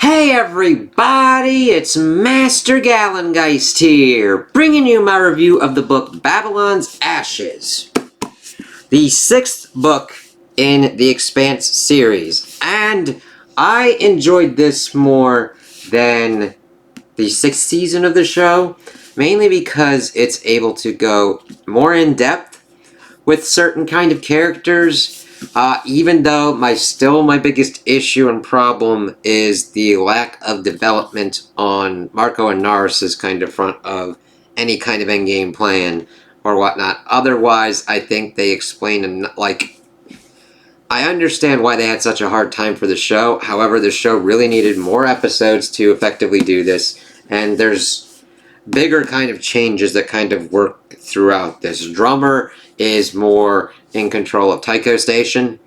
Hey everybody, it's Master Gallengeist here, bringing you my review of the book Babylon's Ashes, the 6th book in the Expanse series, and I enjoyed this more than the 6th season of the show, mainly because it's able to go more in depth with certain kind of characters. Even though my biggest issue and problem is the lack of development on Marco and Naris's kind of front of any kind of endgame plan or whatnot. Otherwise, I think they explain, I understand why they had such a hard time for the show. However, the show really needed more episodes to effectively do this, and there's bigger kind of changes that kind of work throughout this. Drummer is more in control of Tycho Station,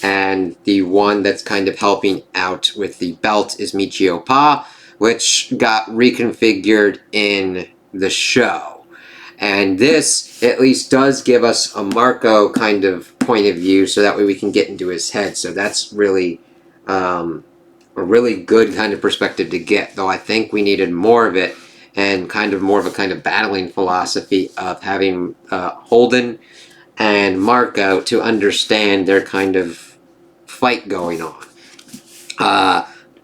and the one that's kind of helping out with the belt is Michio Pa, which got reconfigured in the show. And this at least does give us a Marco kind of point of view, so that way we can get into his head. So that's really a really good kind of perspective to get, though I think we needed more of it, and kind of more of a kind of battling philosophy of having Holden and Marco to understand their kind of fight going on.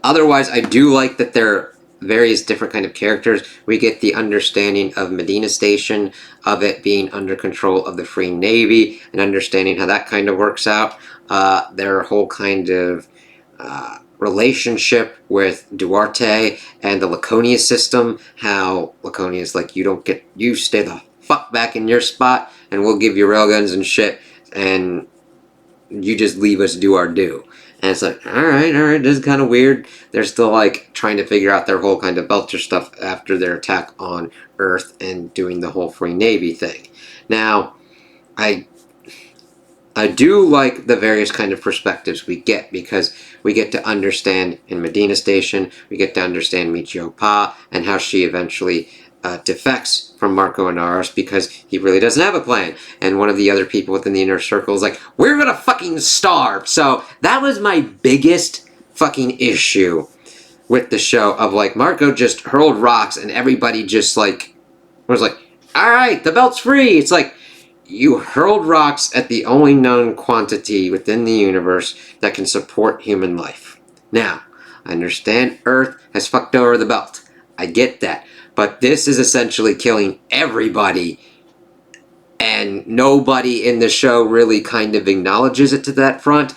Otherwise, I do like that there are various different kind of characters. We get the understanding of Medina Station, of it being under control of the Free Navy, and understanding how that kind of works out. Their whole kind of relationship with Duarte and the Laconia system, how Laconia is like, you stay the fuck back in your spot and we'll give you railguns and shit, and you just leave us do our due. And it's like, alright, this is kind of weird. They're still like trying to figure out their whole kind of Belcher stuff after their attack on Earth and doing the whole Free Navy thing. Now, I do like the various kind of perspectives we get, because we get to understand in Medina Station, we get to understand Michio Pa and how she eventually defects from Marco Inaros because he really doesn't have a plan. And one of the other people within the inner circle is like, we're gonna fucking starve. So that was my biggest fucking issue with the show, of like, Marco just hurled rocks and everybody just like was like, alright, the belt's free. It's like, you hurled rocks at the only known quantity within the universe that can support human life. Now, I understand Earth has fucked over the belt. I get that. But this is essentially killing everybody, and nobody in the show really kind of acknowledges it to that front.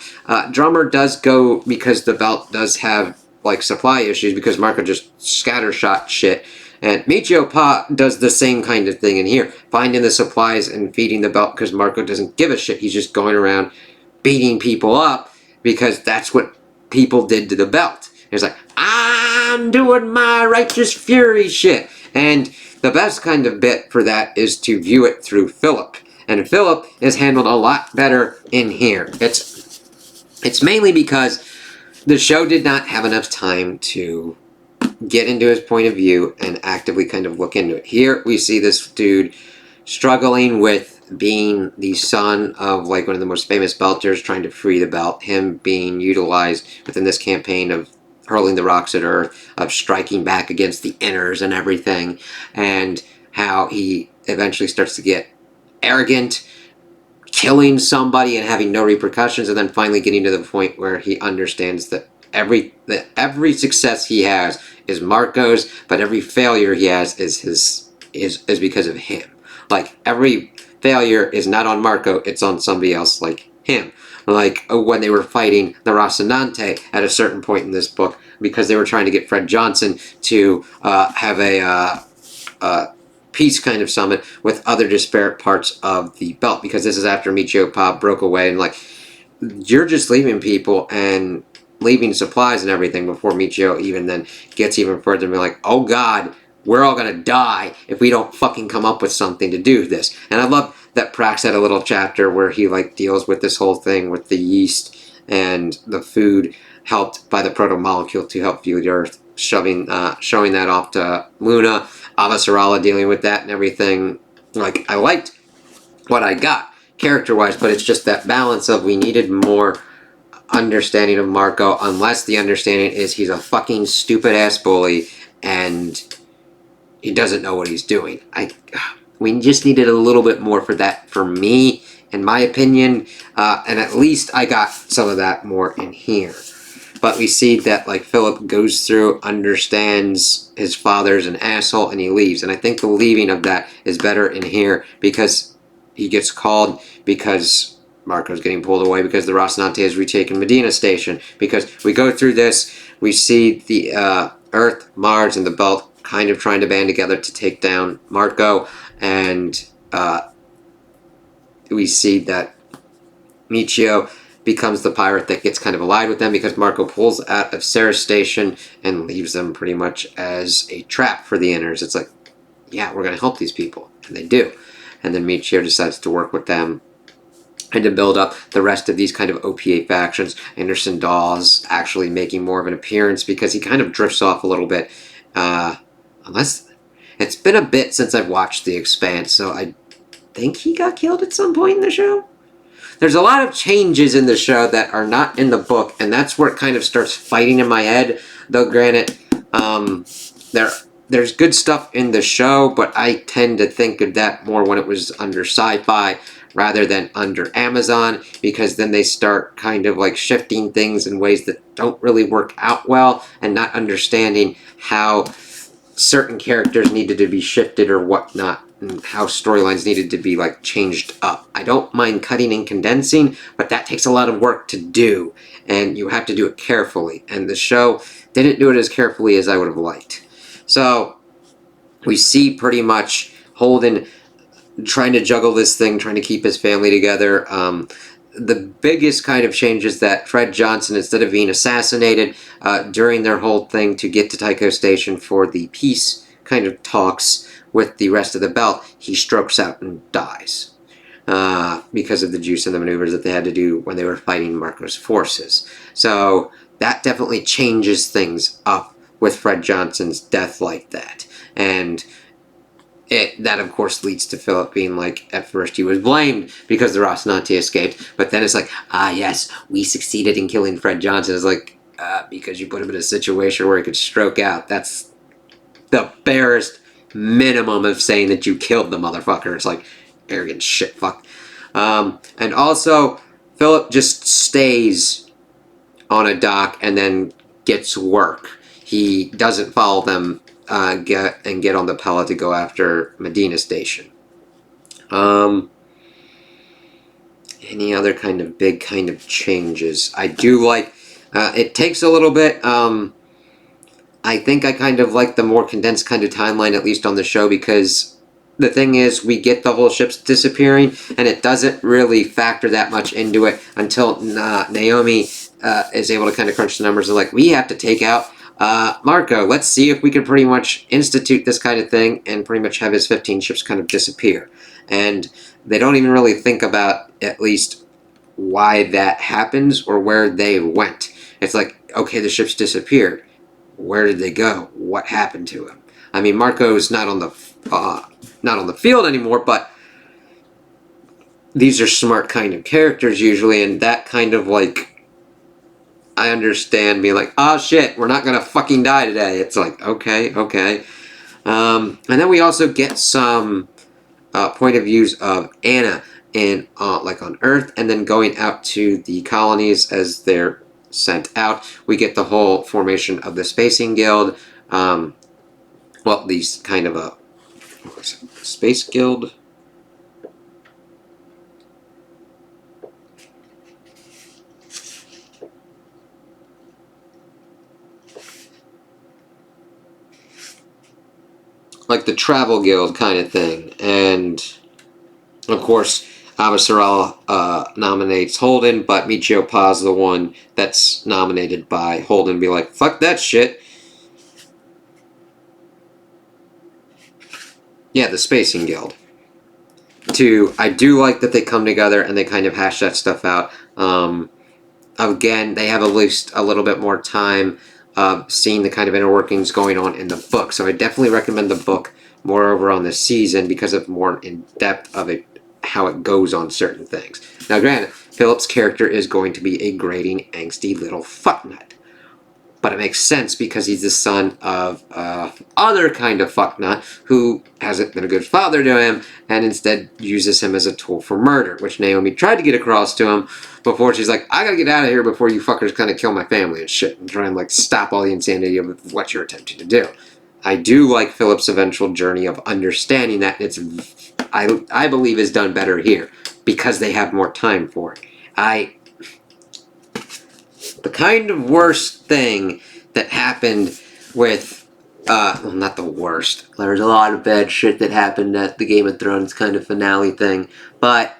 Drummer does go, because the belt does have like supply issues, because Marco just scattershot shit. And Michio Pa does the same kind of thing in here, finding the supplies and feeding the belt, because Marco doesn't give a shit. He's just going around beating people up because that's what people did to the belt. He's like, I'm doing my righteous fury shit. And the best kind of bit for that is to view it through Philip. And Philip is handled a lot better in here. It's mainly because the show did not have enough time to get into his point of view and actively kind of look into it. Here we see this dude struggling with being the son of like one of the most famous belters, trying to free the belt, him being utilized within this campaign of hurling the rocks at Earth, of striking back against the inners and everything, and how he eventually starts to get arrogant, killing somebody and having no repercussions, and then finally getting to the point where he understands that every success he has is Marco's, but every failure he has is because of him. Like, every failure is not on Marco, it's on somebody else like him. Like when they were fighting the Rocinante at a certain point in this book, because they were trying to get Fred Johnson to have a peace kind of summit with other disparate parts of the belt, because this is after Michio Pa broke away, and like, you're just leaving people and leaving supplies and everything before Michio even then gets even further and be like, oh god, we're all gonna die if we don't fucking come up with something to do this. And I love that Prax had a little chapter where he like deals with this whole thing with the yeast and the food helped by the proto-molecule to help fuel the Earth, showing that off to Luna, Avasarala dealing with that and everything. Like, I liked what I got character-wise, but it's just that balance of we needed more understanding of Marco, unless the understanding is he's a fucking stupid ass bully and he doesn't know what he's doing. We just needed a little bit more for that, for me, in my opinion, and at least I got some of that more in here. But we see that, like, Philip goes through, understands his father's an asshole, and he leaves. And I think the leaving of that is better in here because he gets called because Marco's getting pulled away because the Rocinante has retaken Medina Station. Because we go through this, we see the Earth, Mars, and the Belt kind of trying to band together to take down Marco, and we see that Michio becomes the pirate that gets kind of allied with them because Marco pulls out of Sarah's station and leaves them pretty much as a trap for the inners. It's like, yeah, we're going to help these people. And they do. And then Michio decides to work with them and to build up the rest of these kind of OPA factions. Anderson Dawes actually making more of an appearance because he kind of drifts off a little bit. Unless it's been a bit since I've watched The Expanse, so I think he got killed at some point in the show. There's a lot of changes in the show that are not in the book, and that's where it kind of starts fighting in my head. Though, granted, there's good stuff in the show, but I tend to think of that more when it was under Sci-Fi rather than under Amazon, because then they start kind of like shifting things in ways that don't really work out well, and not understanding how certain characters needed to be shifted or whatnot, and how storylines needed to be like changed up. I don't mind cutting and condensing, but that takes a lot of work to do, and you have to do it carefully, and the show didn't do it as carefully as I would have liked. So we see pretty much Holden trying to juggle this thing, trying to keep his family together. The biggest kind of change is that Fred Johnson, instead of being assassinated during their whole thing to get to Tycho Station for the peace kind of talks with the rest of the belt, he strokes out and dies because of the juice and the maneuvers that they had to do when they were fighting Marco's forces. So that definitely changes things up with Fred Johnson's death like that. And that, of course, leads to Philip being like, at first he was blamed because the Rocinante escaped, but then it's like, yes, we succeeded in killing Fred Johnson. It's like, because you put him in a situation where he could stroke out. That's the barest minimum of saying that you killed the motherfucker. It's like, arrogant shit fuck. And also, Philip just stays on a dock and then gets work. He doesn't follow them get on the pellet to go after Medina Station. Any other kind of big kind of changes? I do like, it takes a little bit, I think I kind of like the more condensed kind of timeline, at least on the show, because the thing is, we get the whole ships disappearing, and it doesn't really factor that much into it until Naomi is able to kind of crunch the numbers and like, we have to take out Marco. Let's see if we can pretty much institute this kind of thing and pretty much have his 15 ships kind of disappear. And they don't even really think about, at least, why that happens or where they went. It's like, okay, the ships disappeared. Where did they go? What happened to him? I mean, Marco's not on the field anymore, but these are smart kind of characters usually, and that kind of like, I understand being like, oh shit, we're not gonna fucking die today. It's like, okay. And then we also get some point of views of Anna in like on Earth, and then going out to the colonies as they're sent out. We get the whole formation of the Spacing Guild. Well, these kind of a Space Guild. Like the Travel Guild kind of thing. And, of course, Avasarala nominates Holden, but Michio Pa's the one that's nominated by Holden. Be like, fuck that shit. Yeah, the Spacing Guild. I do like that they come together and they kind of hash that stuff out. Again, they have at least a little bit more time seeing the kind of inner workings going on in the book. So I definitely recommend the book moreover on this season because of more in depth of it, how it goes on certain things. Now, granted, Philip's character is going to be a grating, angsty little fucknut. But it makes sense because he's the son of other kind of fucknut who hasn't been a good father to him and instead uses him as a tool for murder, which Naomi tried to get across to him before. She's like, I gotta get out of here before you fuckers kind of kill my family and shit and try and like stop all the insanity of what you're attempting to do. I do like Philip's eventual journey of understanding that, and it's I believe is done better here because they have more time for it. The kind of worst thing that happened with, well, not the worst. There's a lot of bad shit that happened at the Game of Thrones kind of finale thing, but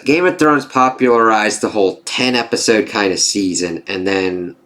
Game of Thrones popularized the whole 10-episode kind of season, and then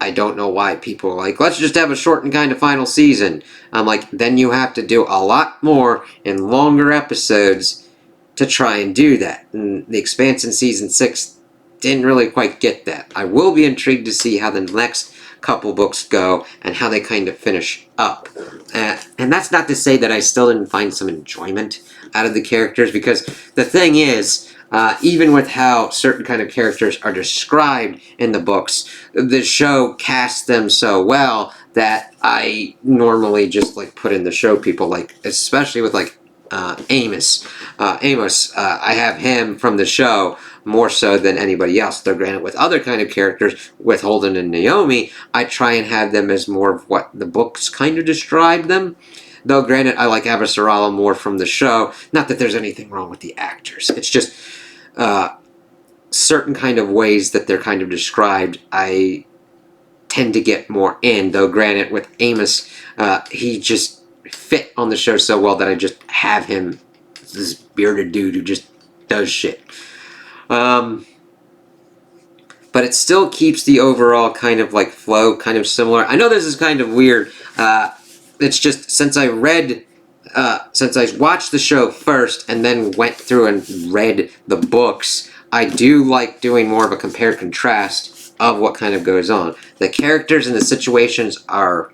I don't know why people are like, let's just have a shortened kind of final season. I'm like, then you have to do a lot more in longer episodes to try and do that. And the Expanse in Season 6 didn't really quite get that. I will be intrigued to see how the next couple books go and how they kind of finish up. And that's not to say that I still didn't find some enjoyment out of the characters, because the thing is, even with how certain kind of characters are described in the books, the show casts them so well that I normally just like put in the show people, like especially with like Amos. I have him from the show more so than anybody else. Though granted, with other kind of characters, with Holden and Naomi, I try and have them as more of what the books kind of describe them. Though granted, I like Avasarala more from the show. Not that there's anything wrong with the actors. It's just certain kind of ways that they're kind of described, I tend to get more in. Though granted, with Amos, he just fit on the show so well that I just have him, this bearded dude who just does shit. But it still keeps the overall kind of like flow kind of similar. I know this is kind of weird. It's just since I watched the show first and then went through and read the books, I do like doing more of a compare contrast of what kind of goes on. The characters and the situations are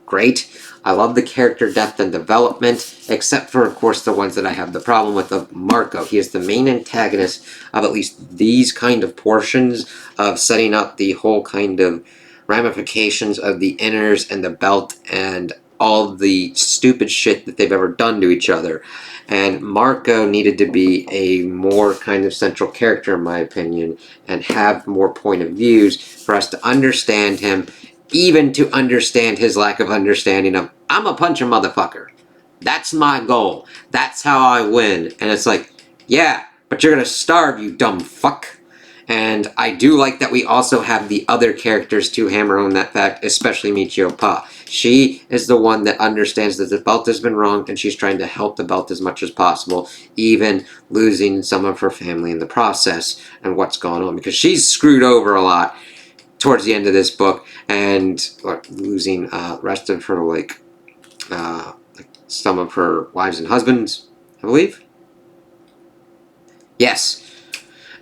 great. I love the character depth and development, except for, of course, the ones that I have the problem with of Marco. He is the main antagonist of at least these kind of portions of setting up the whole kind of ramifications of the inners and the belt and all the stupid shit that they've ever done to each other. And Marco needed to be a more kind of central character, in my opinion, and have more point of views for us to understand him, even to understand his lack of understanding of, I'm a punch a motherfucker. That's my goal. That's how I win. And it's like, yeah, but you're gonna starve, you dumb fuck. And I do like that we also have the other characters to hammer home that fact, especially Michio Pa. She is the one that understands that the belt has been wronged, and she's trying to help the belt as much as possible, even losing some of her family in the process and what's going on, because she's screwed over a lot towards the end of this book, and losing rest of her like some of her wives and husbands, I believe. Yes.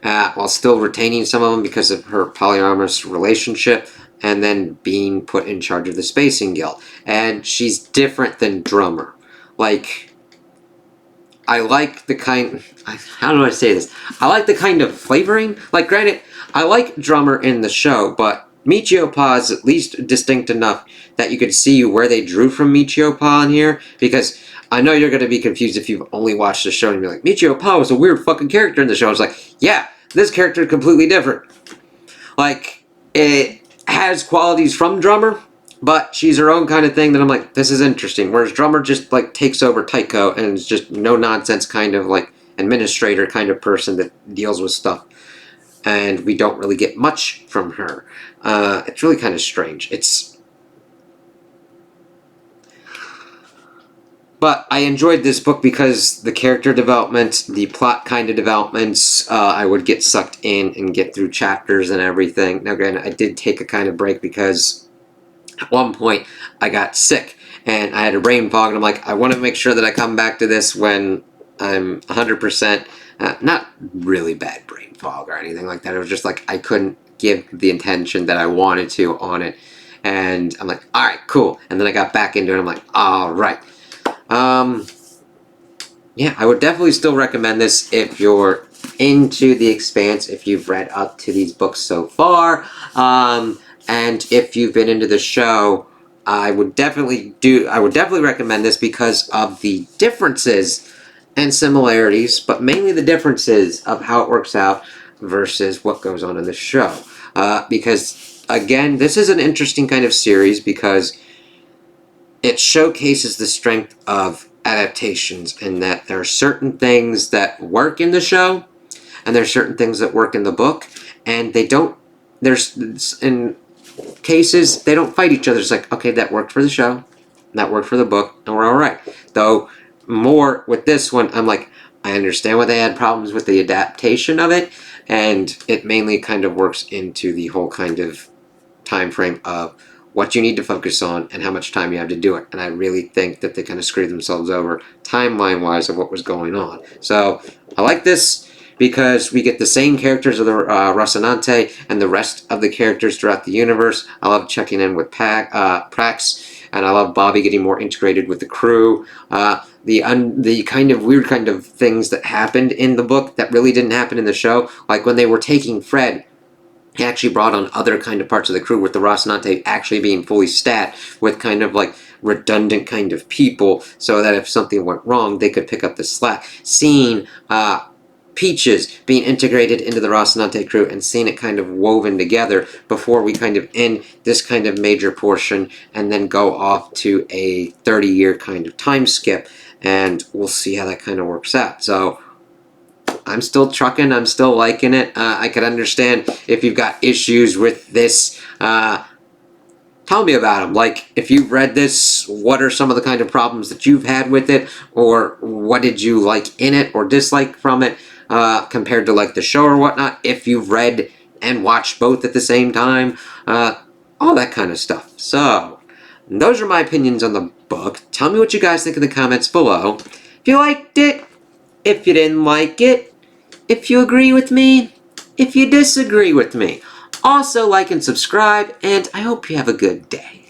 While still retaining some of them because of her polyamorous relationship, and then being put in charge of the Spacing Guild. And she's different than Drummer. Like, I like the kind... How do I say this? I like the kind of flavoring. Like, granted, I like Drummer in the show, but Michio Pa is at least distinct enough that you could see where they drew from Michio Pa in here, because I know you're going to be confused if you've only watched the show and you're like, Michio Pa was a weird fucking character in the show. I was like, yeah, this character is completely different. Like, it has qualities from Drummer, but she's her own kind of thing that I'm like, this is interesting. Whereas Drummer just, like, takes over Tycho and is just no-nonsense kind of, like, administrator kind of person that deals with stuff. And we don't really get much from her. It's really kind of strange. But I enjoyed this book because the character development, the plot kind of developments, I would get sucked in and get through chapters and everything. Now, granted, I did take a kind of break because at one point I got sick and I had a brain fog, and I'm like, I want to make sure that I come back to this when I'm 100%, not really bad brain fog or anything like that. It was just like I couldn't give the attention that I wanted to on it. And I'm like, all right, cool. And then I got back into it. I'm like, all right. Yeah, I would definitely still recommend this if you're into The Expanse if you've read up to these books so far. And if you've been into the show, I would definitely recommend this because of the differences and similarities, but mainly the differences of how it works out versus what goes on in the show. Because, again, this is an interesting kind of series because it showcases the strength of adaptations in that there are certain things that work in the show and there are certain things that work in the book, and they don't, in cases, they don't fight each other. It's like, okay, that worked for the show, that worked for the book, and we're all right. Though, more with this one, I'm like, I understand why they had problems with the adaptation of it, and it mainly kind of works into the whole kind of time frame of what you need to focus on and how much time you have to do it. And I really think that they kind of screwed themselves over timeline-wise of what was going on. So I like this because we get the same characters of the Rocinante and the rest of the characters throughout the universe. I love checking in with Prax, and I love Bobby getting more integrated with the crew. The kind of weird kind of things that happened in the book that really didn't happen in the show, like when they were taking Fred, he actually brought on other kind of parts of the crew, with the Rocinante actually being fully stat with kind of like redundant kind of people, so that if something went wrong, they could pick up the slack. Seeing Peaches being integrated into the Rocinante crew and seeing it kind of woven together before we kind of end this kind of major portion and then go off to a 30-year kind of time skip, and we'll see how that kind of works out. So I'm still trucking. I'm still liking it. I could understand if you've got issues with this. Tell me about them. Like, if you've read this, what are some of the kind of problems that you've had with it? Or what did you like in it or dislike from it compared to, like, the show or whatnot? If you've read and watched both at the same time. All that kind of stuff. So, those are my opinions on the book. Tell me what you guys think in the comments below. If you liked it, if you didn't like it, if you agree with me, if you disagree with me. Also, like and subscribe, and I hope you have a good day.